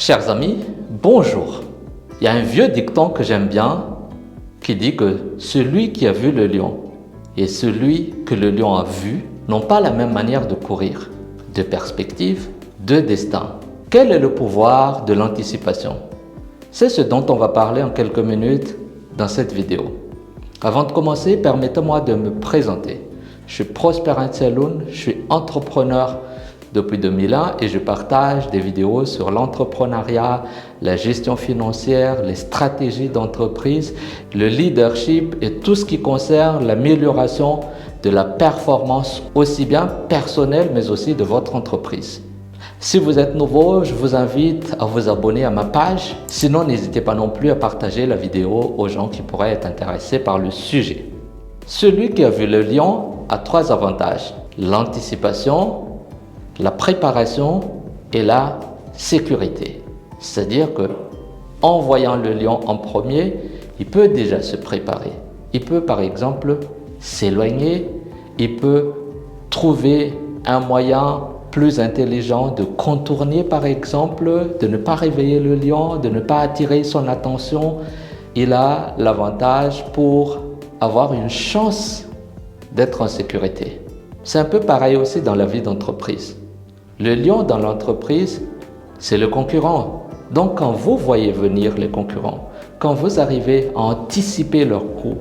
Chers amis, bonjour. Il y a un vieux dicton que j'aime bien qui dit que celui qui a vu le lion et celui que le lion a vu n'ont pas la même manière de courir, de perspective, de destin. Quel est le pouvoir de l'anticipation? C'est ce dont on va parler en quelques minutes dans cette vidéo. Avant de commencer, permettez-moi de me présenter. Je suis Prosper Anseloun, je suis entrepreneur depuis 2001 et je partage des vidéos sur l'entrepreneuriat, la gestion financière, les stratégies d'entreprise, le leadership et tout ce qui concerne l'amélioration de la performance aussi bien personnelle mais aussi de votre entreprise. Si vous êtes nouveau, je vous invite à vous abonner à ma page. Sinon, n'hésitez pas non plus à partager la vidéo aux gens qui pourraient être intéressés par le sujet. Celui qui a vu le lion a 3 avantages: l'anticipation, la préparation et la sécurité. C'est-à-dire que en voyant le lion en premier, il peut déjà se préparer. Il peut par exemple s'éloigner, il peut trouver un moyen plus intelligent de contourner par exemple, de ne pas réveiller le lion, de ne pas attirer son attention. Il a l'avantage pour avoir une chance d'être en sécurité. C'est un peu pareil aussi dans la vie d'entreprise. Le lion dans l'entreprise, c'est le concurrent. Donc quand vous voyez venir les concurrents, quand vous arrivez à anticiper leurs coups,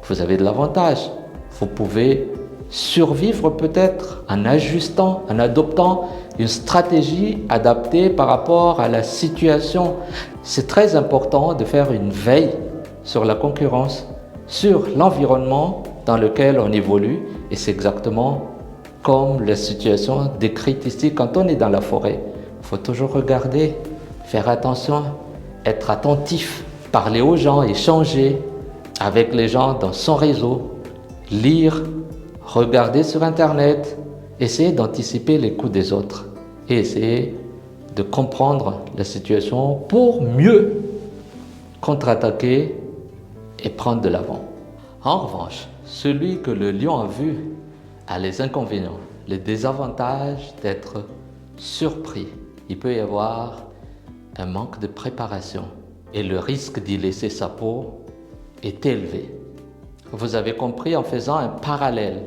vous avez de l'avantage. Vous pouvez survivre peut-être en ajustant, en adoptant une stratégie adaptée par rapport à la situation. C'est très important de faire une veille sur la concurrence, sur l'environnement dans lequel on évolue, et c'est exactement comme la situation décrite ici. Quand on est dans la forêt, il faut toujours regarder, faire attention, être attentif, parler aux gens, échanger avec les gens dans son réseau, lire, regarder sur Internet, essayer d'anticiper les coups des autres et essayer de comprendre la situation pour mieux contre-attaquer et prendre de l'avant. En revanche, celui que le lion a vu a les inconvénients, les désavantages d'être surpris. Il peut y avoir un manque de préparation et le risque d'y laisser sa peau est élevé. Vous avez compris, en faisant un parallèle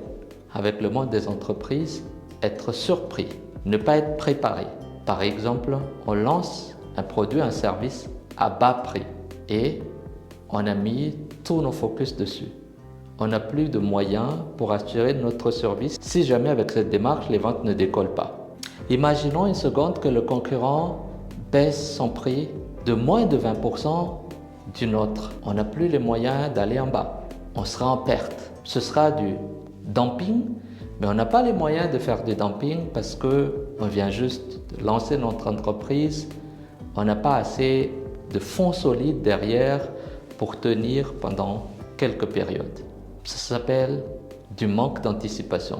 avec le monde des entreprises, être surpris, ne pas être préparé. Par exemple, on lance un produit, un service à bas prix et on a mis tous nos focus dessus. On n'a plus de moyens pour assurer notre service si jamais avec cette démarche, les ventes ne décollent pas. Imaginons une seconde que le concurrent baisse son prix de moins de 20% du nôtre. On n'a plus les moyens d'aller en bas. On sera en perte. Ce sera du dumping, mais on n'a pas les moyens de faire du dumping parce qu'on vient juste de lancer notre entreprise. On n'a pas assez de fonds solides derrière pour tenir pendant quelques périodes. Ça s'appelle du manque d'anticipation.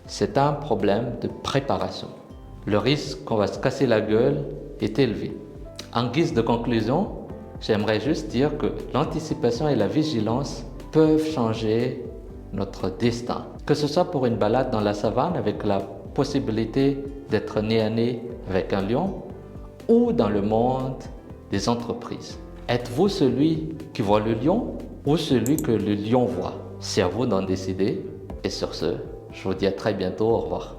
C'est un problème de préparation. Le risque qu'on va se casser la gueule est élevé. En guise de conclusion, j'aimerais juste dire que l'anticipation et la vigilance peuvent changer notre destin. Que ce soit pour une balade dans la savane avec la possibilité d'être nez à nez avec un lion ou dans le monde des entreprises. Êtes-vous celui qui voit le lion ou celui que le lion voit? C'est à vous d'en décider. Et sur ce, je vous dis à très bientôt. Au revoir.